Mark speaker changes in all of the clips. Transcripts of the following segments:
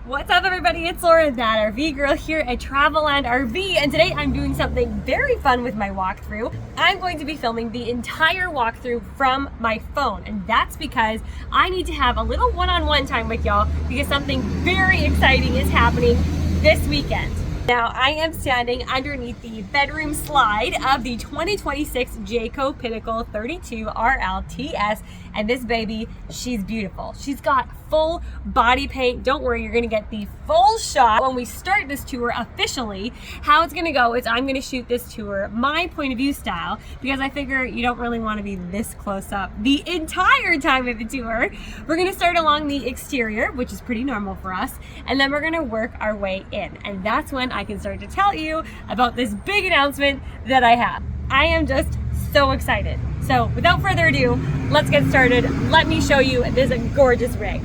Speaker 1: What's up everybody, it's Laura, that RV girl here at TRAVELAND RV, and today I'm doing something very fun with my walkthrough. I'm going to be filming the entire walkthrough from my phone, and that's because I need to have a little one-on-one time with y'all because something very exciting is happening this weekend. Now, I am standing underneath the bedroom slide of the 2026 Jayco Pinnacle 32RLTS, and this baby, she's beautiful. She's got full body paint. Don't worry, you're gonna get the full shot when we start this tour officially. How it's gonna go is I'm gonna shoot this tour my point of view style because I figure you don't really wanna be this close up the entire time of the tour. We're gonna start along the exterior, which is pretty normal for us, and then we're gonna work our way in. And that's when I can start to tell you about this big announcement that I have. I am just so excited. So without further ado, let's get started. Let me show you this gorgeous rig.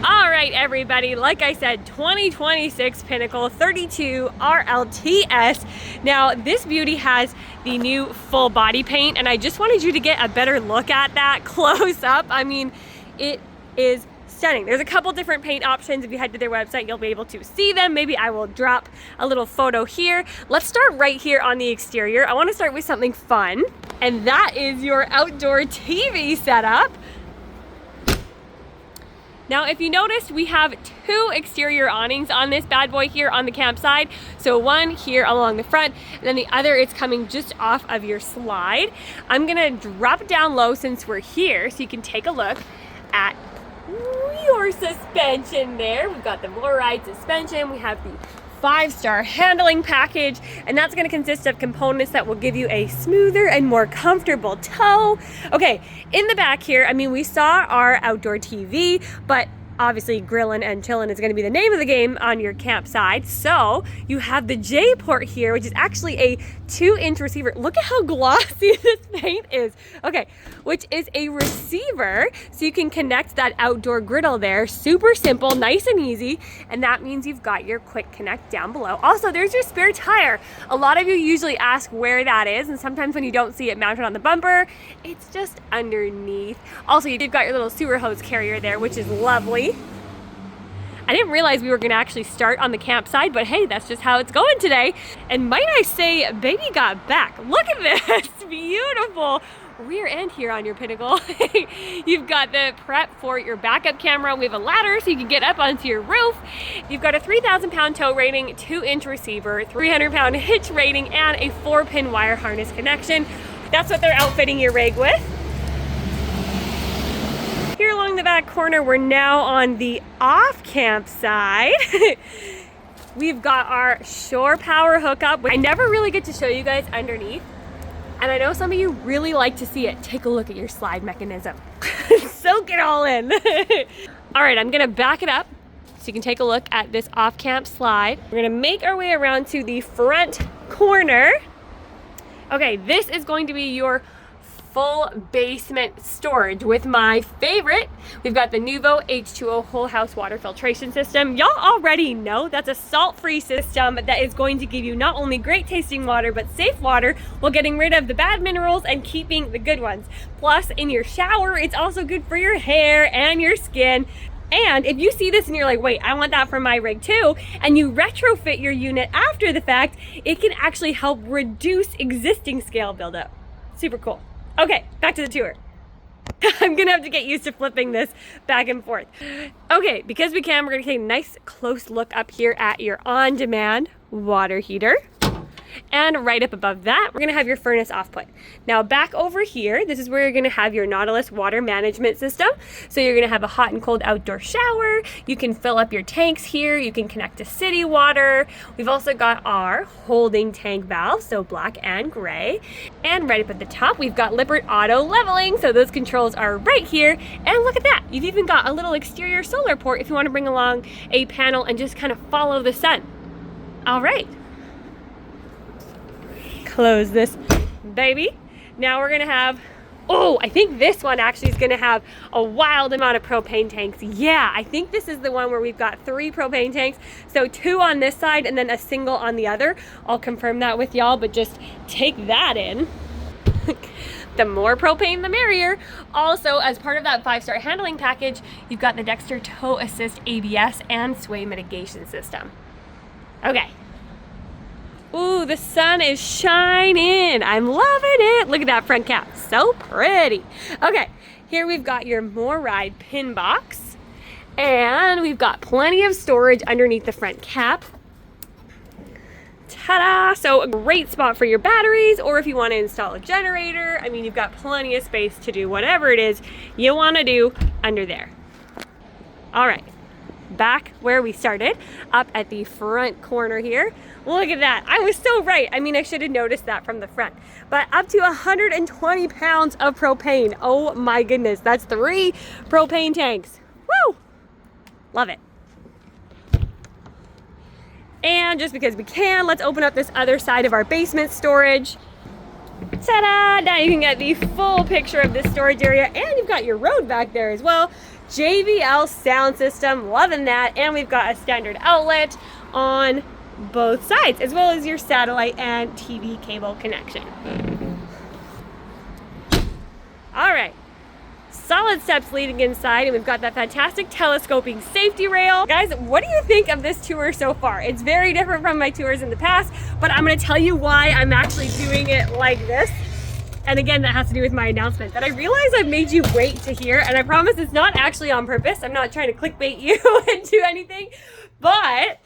Speaker 1: All right, everybody, like I said, 2026 Pinnacle 32RLTS. Now, this beauty has the new full body paint, and I just wanted you to get a better look at that close up. I mean, it is stunning. There's a couple different paint options. If you head to their website, you'll be able to see them. Maybe I will drop a little photo here. Let's start right here on the exterior. I want to start with something fun, and that is your outdoor TV setup. Now, if you noticed, we have two exterior awnings on this bad boy here on the campsite. So one here along the front, and then the other is coming just off of your slide. I'm gonna drop it down low since we're here so you can take a look at your suspension there. We've got the More-Ride suspension. We have the 5-star handling package, and that's going to consist of components that will give you a smoother and more comfortable tow. Okay, in the back here, I mean, we saw our outdoor TV, but obviously grilling and chilling is going to be the name of the game on your campsite. So you have the J port here, which is actually a 2-inch receiver. Look at how glossy this paint is. Okay, which is a receiver, so you can connect that outdoor griddle there. Super simple, nice and easy, and that means you've got your quick connect down below. Also, there's your spare tire. A lot of you usually ask where that is, and sometimes when you don't see it mounted on the bumper, it's just underneath. Also, you've got your little sewer hose carrier there, which is lovely. I didn't realize we were gonna actually start on the campsite, but hey, that's just how it's going today. And might I say, baby got back. Look at this beautiful rear end here on your Pinnacle. You've got the prep for your backup camera. We have a ladder so you can get up onto your roof. You've got a 3,000-pound tow rating, 2-inch receiver, 300-pound hitch rating, and a 4-pin wire harness connection. That's what they're outfitting your rig with. Here along the back corner, we're now on the off-camp side. We've got our shore power hookup. I never really get to show you guys underneath, and I know some of you really like to see it. Take a look at your slide mechanism. Soak it all in. All right, I'm gonna back it up so you can take a look at this off-camp slide. We're gonna make our way around to the front corner. Okay, this is going to be your full basement storage with my favorite. We've got the Nuvo H2O whole house water filtration system. Y'all already know that's a salt-free system that is going to give you not only great tasting water, but safe water while getting rid of the bad minerals and keeping the good ones. Plus, in your shower, it's also good for your hair and your skin. And if you see this and you're like, wait, I want that for my rig too, and you retrofit your unit after the fact, it can actually help reduce existing scale buildup. Super cool. Okay, back to the tour. I'm gonna have to get used to flipping this back and forth. Okay, because we can, we're gonna take a nice close look up here at your on-demand water heater. And right up above that, we're gonna have your furnace off-put. Now back over here, this is where you're gonna have your Nautilus water management system. So you're gonna have a hot and cold outdoor shower. You can fill up your tanks here. You can connect to city water. We've also got our holding tank valve, so black and gray. And right up at the top, we've got Lippert auto leveling. So those controls are right here. And look at that, you've even got a little exterior solar port if you wanna bring along a panel and just kind of follow the sun. All right. Close this baby. Now we're gonna have, oh, I think this one actually is gonna have a wild amount of propane tanks. Yeah, I think this is the one where we've got 3 propane tanks. So 2 on this side and then a single on the other. I'll confirm that with y'all, but just take that in. The more propane, the merrier. Also, as part of that 5-star handling package, you've got the Dexter Tow Assist ABS and sway mitigation system. Okay. Ooh, the sun is shining. I'm loving it. Look at that front cap. So pretty. Okay, here we've got your More Ride pin box. And we've got plenty of storage underneath the front cap. Ta-da! So a great spot for your batteries, or if you want to install a generator. I mean, you've got plenty of space to do whatever it is you want to do under there. All right, back where we started, up at the front corner here. Look at that. I was so right. I mean, I should have noticed that from the front. But up to 120 pounds of propane. Oh my goodness, that's 3 propane tanks. Woo! Love it. And just because we can, let's open up this other side of our basement storage. Ta-da! Now you can get the full picture of this storage area, and you've got your road back there as well. JBL sound system, loving that. And we've got a standard outlet on both sides, as well as your satellite and TV cable connection. All right. Solid steps leading inside, and we've got that fantastic telescoping safety rail. Guys, what do you think of this tour so far? It's very different from my tours in the past, but I'm gonna tell you why I'm actually doing it like this. And again, that has to do with my announcement that I realize I've made you wait to hear, and I promise it's not actually on purpose. I'm not trying to clickbait you into anything, but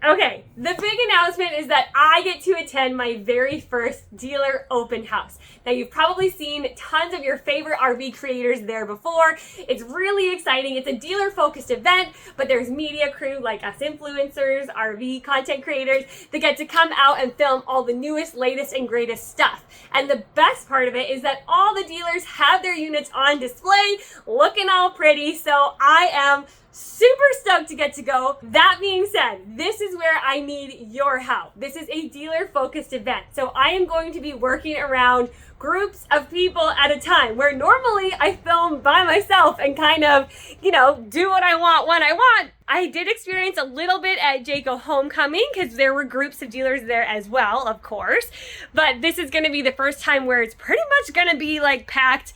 Speaker 1: okay, the big announcement is that I get to attend my very first dealer open house. Now, you've probably seen tons of your favorite RV creators there before. It's really exciting. It's a dealer-focused event, but there's media crew like us influencers, RV content creators that get to come out and film all the newest, latest, and greatest stuff. And the best part of it is that all the dealers have their units on display, looking all pretty, so I am super stoked to get to go. That being said, this is where I need your help. This is a dealer-focused event, so I am going to be working around groups of people at a time, where normally I film by myself and kind of, you know, do what I want when I want. I did experience a little bit at Jayco Homecoming because there were groups of dealers there as well, of course, but this is going to be the first time where it's pretty much going to be like packed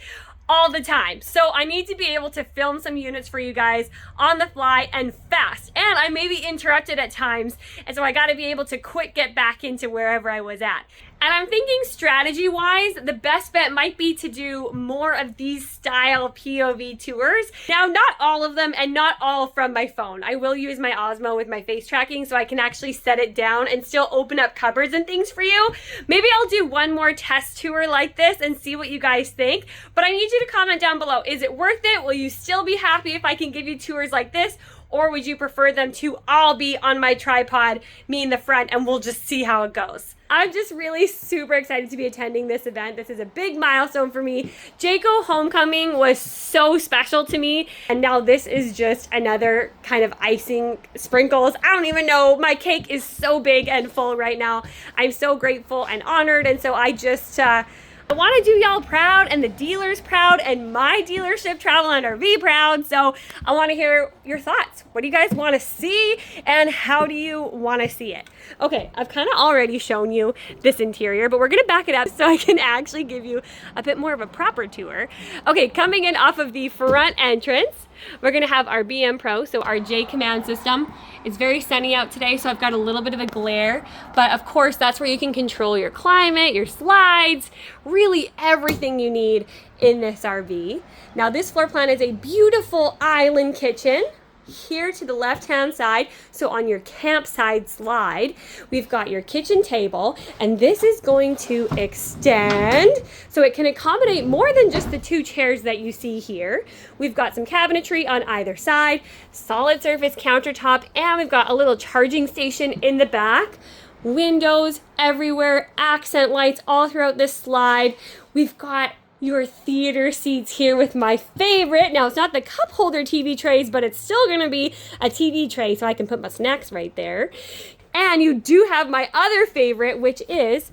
Speaker 1: all the time. So I need to be able to film some units for you guys on the fly and fast. And I may be interrupted at times, and so I got to be able to quick get back into wherever I was at. And I'm thinking strategy-wise, the best bet might be to do more of these style POV tours. Now, not all of them, and not all from my phone. I will use my Osmo with my face tracking so I can actually set it down and still open up cupboards and things for you. Maybe I'll do one more test tour like this and see what you guys think. But I need you to comment down below. Is it worth it? Will you still be happy if I can give you tours like this? Or would you prefer them to all be on my tripod, me in the front, and we'll just see how it goes? I'm just really super excited to be attending this event. This is a big milestone for me. Jayco Homecoming was so special to me, and now this is just another kind of icing sprinkles. I don't even know. My cake is so big and full right now. I'm so grateful and honored, and so I just I want to do y'all proud and the dealers proud and my dealership TRAVELAND RV proud. So I want to hear your thoughts. What do you guys want to see and how do you want to see it? Okay, I've kind of already shown you this interior, but we're going to back it up so I can actually give you a bit more of a proper tour. Okay, coming in off of the front entrance, we're going to have our BM Pro, so our J command system. It's very sunny out today, so I've got a little bit of a glare, but of course that's where you can control your climate, your slides, really everything you need in this RV. Now this floor plan is a beautiful island kitchen. Here to the left-hand side, so on your campside slide, we've got your kitchen table, and this is going to extend so it can accommodate more than just the 2 chairs that you see here. We've got some cabinetry on either side, solid surface countertop, and we've got a little charging station in the back. Windows everywhere, accent lights all throughout this slide. We've got your theater seats here with my favorite. Now, it's not the cup holder TV trays, but it's still gonna be a TV tray, so I can put my snacks right there. And you do have my other favorite, which is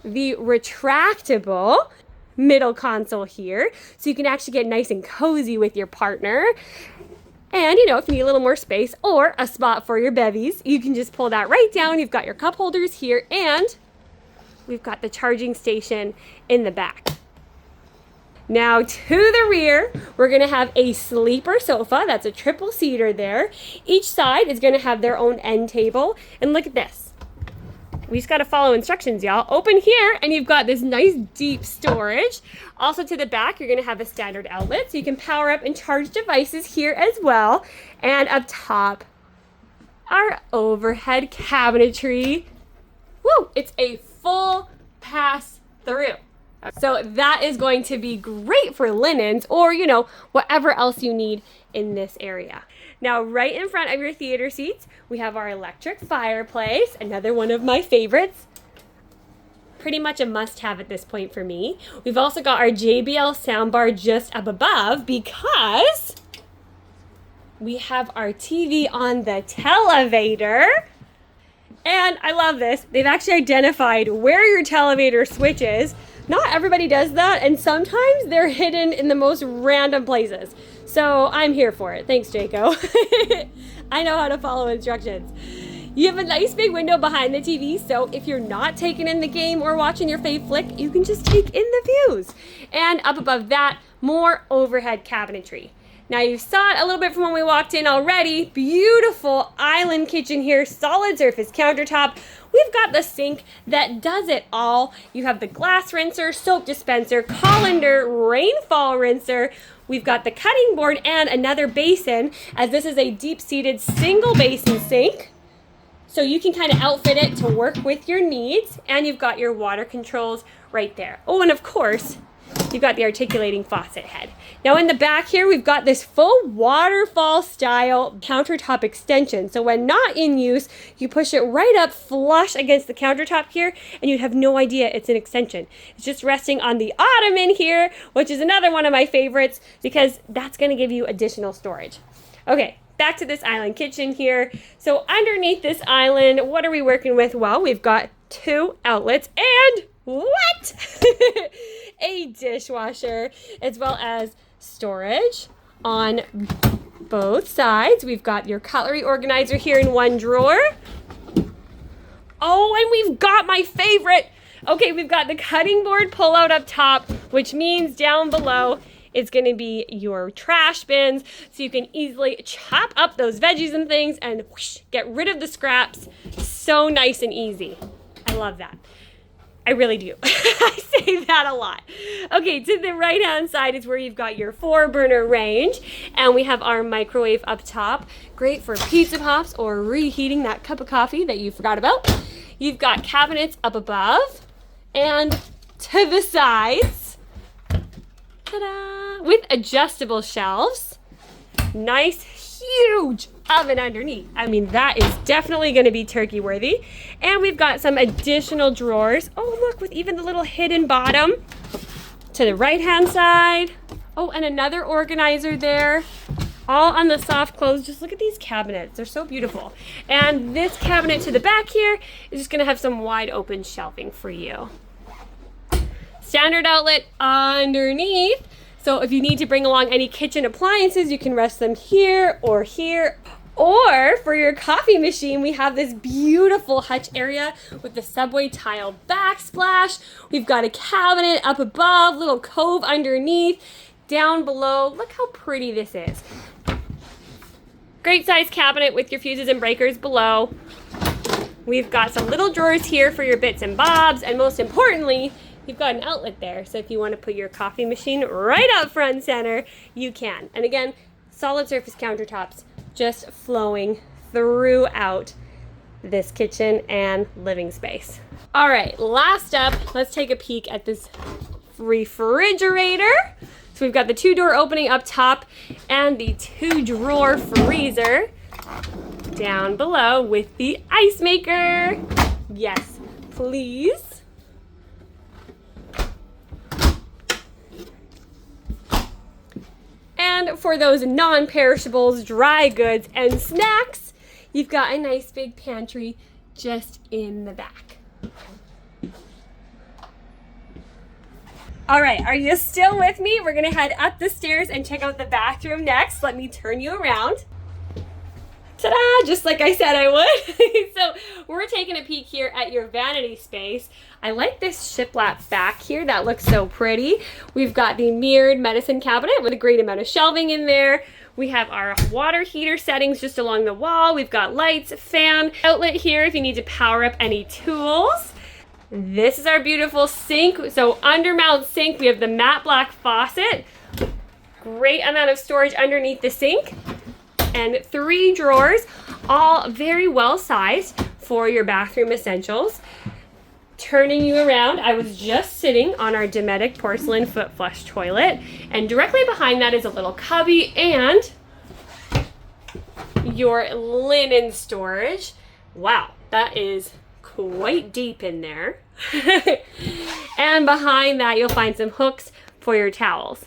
Speaker 1: the retractable middle console here. So you can actually get nice and cozy with your partner. And, you know, if you need a little more space or a spot for your bevies, you can just pull that right down. You've got your cup holders here, and we've got the charging station in the back. Now to the rear, we're gonna have a sleeper sofa. That's a triple seater there. Each side is gonna have their own end table. And look at this. We just gotta follow instructions, y'all. Open here and you've got this nice deep storage. Also to the back, you're gonna have a standard outlet so you can power up and charge devices here as well. And up top, our overhead cabinetry. Woo, it's a full pass through. So that is going to be great for linens or, you know, whatever else you need in this area. Now, right in front of your theater seats, we have our electric fireplace, another one of my favorites. Pretty much a must-have at this point for me. We've also got our JBL soundbar just up above because we have our TV on the televator. And I love this. They've actually identified where your televator switch is. Not everybody does that, and sometimes they're hidden in the most random places. So I'm here for it. Thanks, Jayco. I know how to follow instructions. You have a nice big window behind the TV, so if you're not taking in the game or watching your fave flick, you can just take in the views. And up above that, more overhead cabinetry. Now you saw it a little bit from when we walked in already. Beautiful island kitchen here, solid surface countertop. We've got the sink that does it all. You have the glass rinser, soap dispenser, colander, rainfall rinser. We've got the cutting board and another basin, as this is a deep-seated single basin sink. So you can kind of outfit it to work with your needs. And you've got your water controls right there. Oh, and of course, you've got the articulating faucet head. Now in the back here, we've got this full waterfall style countertop extension. So when not in use, you push it right up flush against the countertop here and you'd have no idea it's an extension. It's just resting on the ottoman here, which is another one of my favorites because that's gonna give you additional storage. Okay, back to this island kitchen here. So underneath this island, what are we working with? Well, we've got 2 outlets and what? A dishwasher, as well as storage on both sides. We've got your cutlery organizer here in one drawer. Oh, and we've got my favorite. Okay, we've got the cutting board pull-out up top, which means down below it's going to be your trash bins, so you can easily chop up those veggies and things and whoosh, get rid of the scraps. So nice and easy. I love that. I really do. I say that a lot. Okay, to the right-hand side is where you've got your 4-burner range, and we have our microwave up top. Great for pizza pops or reheating that cup of coffee that you forgot about. You've got cabinets up above and to the sides. Ta-da! With adjustable shelves. Nice, huge oven underneath. I mean, that is definitely going to be turkey worthy. And we've got some additional drawers. Oh, look, with even the little hidden bottom to the right hand side. Oh, and another organizer there, all on the soft close. Just look at these cabinets. They're so beautiful. And this cabinet to the back here is just going to have some wide open shelving for you. Standard outlet underneath. So if you need to bring along any kitchen appliances, you can rest them here or here. Or for your coffee machine, we have this beautiful hutch area with the subway tile backsplash. We've got a cabinet up above, little cove underneath, down below. Look how pretty this is. Great size cabinet with your fuses and breakers below. We've got some little drawers here for your bits and bobs, and most importantly, you've got an outlet there, so if you want to put your coffee machine right up front and center, you can. And again, solid surface countertops just flowing throughout this kitchen and living space. All right, last up, let's take a peek at this refrigerator. So we've got the 2-door opening up top and the 2-drawer freezer down below with the ice maker. Yes, please. And for those non-perishables, dry goods, and snacks, you've got a nice big pantry just in the back. All right, are you still with me? We're gonna head up the stairs and check out the bathroom next. Let me turn you around. Ta-da! just like I said I would. So we're taking a peek here at your vanity space. I like this shiplap back here. That looks so pretty. We've got the mirrored medicine cabinet with a great amount of shelving in there. We have our water heater settings just along the wall. We've got lights, fan, outlet here if you need to power up any tools. This is our beautiful sink. So under mount sink, we have the matte black faucet. Great amount of storage underneath the sink. And 3 drawers, all very well sized for your bathroom essentials. Turning you around, I was just sitting on our Dometic porcelain foot flush toilet, and directly behind that is a little cubby and your linen storage. Wow, that is quite deep in there. And behind that, you'll find some hooks for your towels.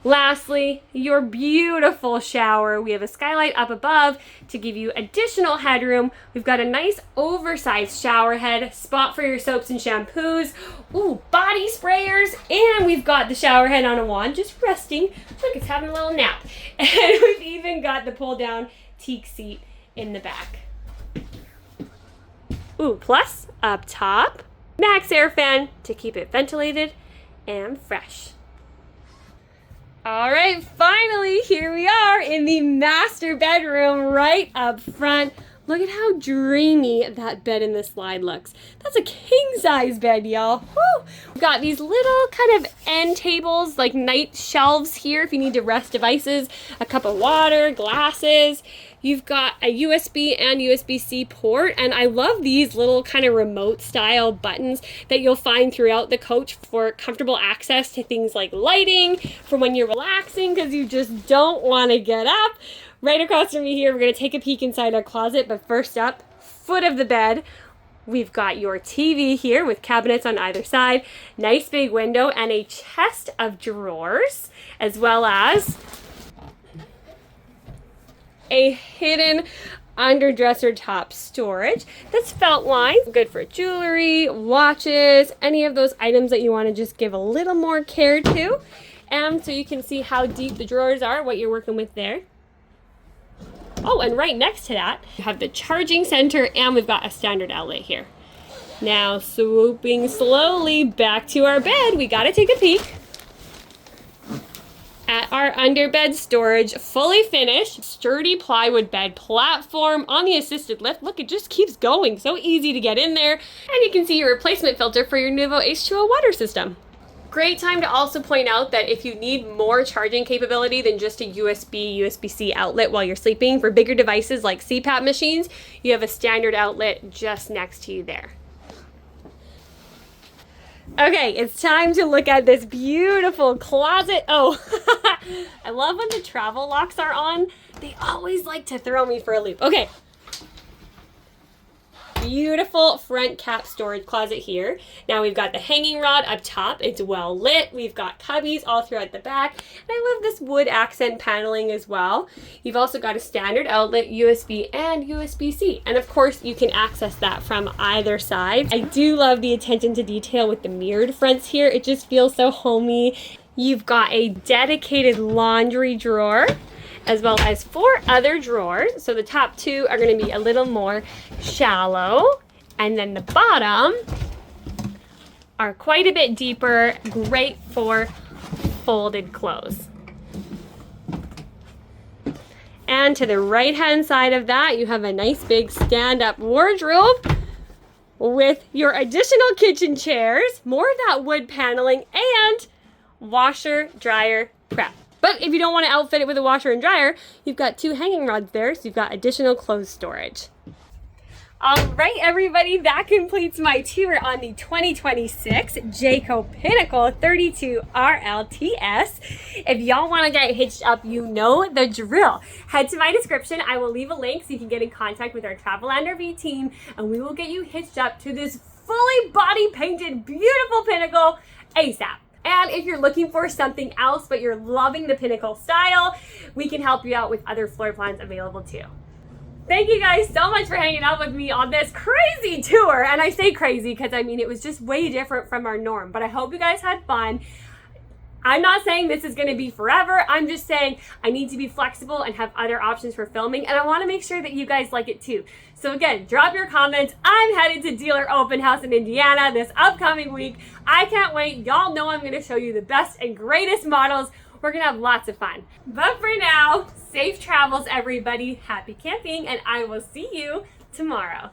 Speaker 1: Lastly, your beautiful shower. We have a skylight up above to give you additional headroom. We've got a nice oversized shower head, spot for your soaps and shampoos. Ooh, body sprayers. And we've got the shower head on a wand, just resting. Look, it's having a little nap. And we've even got the pull down teak seat in the back. Ooh, plus up top, max air fan to keep it ventilated and fresh. All right, finally, here we are in the master bedroom right up front. Look at how dreamy that bed in the slide looks. That's a king-size bed, y'all. Woo! We've got these little kind of end tables, like night shelves here if you need to rest devices, a cup of water, glasses. You've got a USB and USB-C port, and I love these little kind of remote style buttons that you'll find throughout the coach for comfortable access to things like lighting, for when you're relaxing because you just don't want to get up. Right across from me here, we're going to take a peek inside our closet, but first up, foot of the bed, we've got your TV here with cabinets on either side, nice big window, and a chest of drawers, as well as a hidden underdresser top storage that's felt lined, good for jewelry, watches, any of those items that you want to just give a little more care to. And so you can see how deep the drawers are, what you're working with there. Oh, and right next to that, you have the charging center, and we've got a standard outlet here. Now, swooping slowly back to our bed, we gotta take a peek at our underbed storage, fully finished, sturdy plywood bed platform on the assisted lift. Look, it just keeps going, so easy to get in there. And you can see your replacement filter for your Nuvo H2O water system. Great time to also point out that if you need more charging capability than just a USB-C outlet while you're sleeping, for bigger devices like CPAP machines, you have a standard outlet just next to you there. Okay, it's time to look at this beautiful closet. Oh, I love when the travel locks are on. They always like to throw me for a loop. Okay. Beautiful front cap storage closet here. Now we've got the hanging rod up top. It's well lit. We've got cubbies all throughout the back. And I love this wood accent paneling as well. You've also got a standard outlet, USB and USB-C. And of course you can access that from either side. I do love the attention to detail with the mirrored fronts here. It just feels so homey. You've got a dedicated laundry drawer, as well as 4 other drawers. So the top 2 are going to be a little more shallow, and then the bottom are quite a bit deeper, great for folded clothes. And to the right hand side of that, you have a nice big stand-up wardrobe with your additional kitchen chairs, more of that wood paneling, and washer dryer prep. But if you don't want to outfit it with a washer and dryer, you've got 2 hanging rods there, so you've got additional clothes storage. All right, everybody, that completes my tour on the 2026 Jayco Pinnacle 32RLTS. If y'all want to get hitched up, you know the drill. Head to my description. I will leave a link so you can get in contact with our TRAVELAND RV team, and we will get you hitched up to this fully body painted, beautiful Pinnacle ASAP. And if you're looking for something else, but you're loving the Pinnacle style, we can help you out with other floor plans available too. Thank you guys so much for hanging out with me on this crazy tour. And I say crazy because I mean, it was just way different from our norm, but I hope you guys had fun. I'm not saying this is gonna be forever. I'm just saying I need to be flexible and have other options for filming, and I wanna make sure that you guys like it too. So again, drop your comments. I'm headed to Dealer Open House in Indiana this upcoming week. I can't wait. Y'all know I'm gonna show you the best and greatest models. We're gonna have lots of fun. But for now, safe travels everybody, happy camping, and I will see you tomorrow.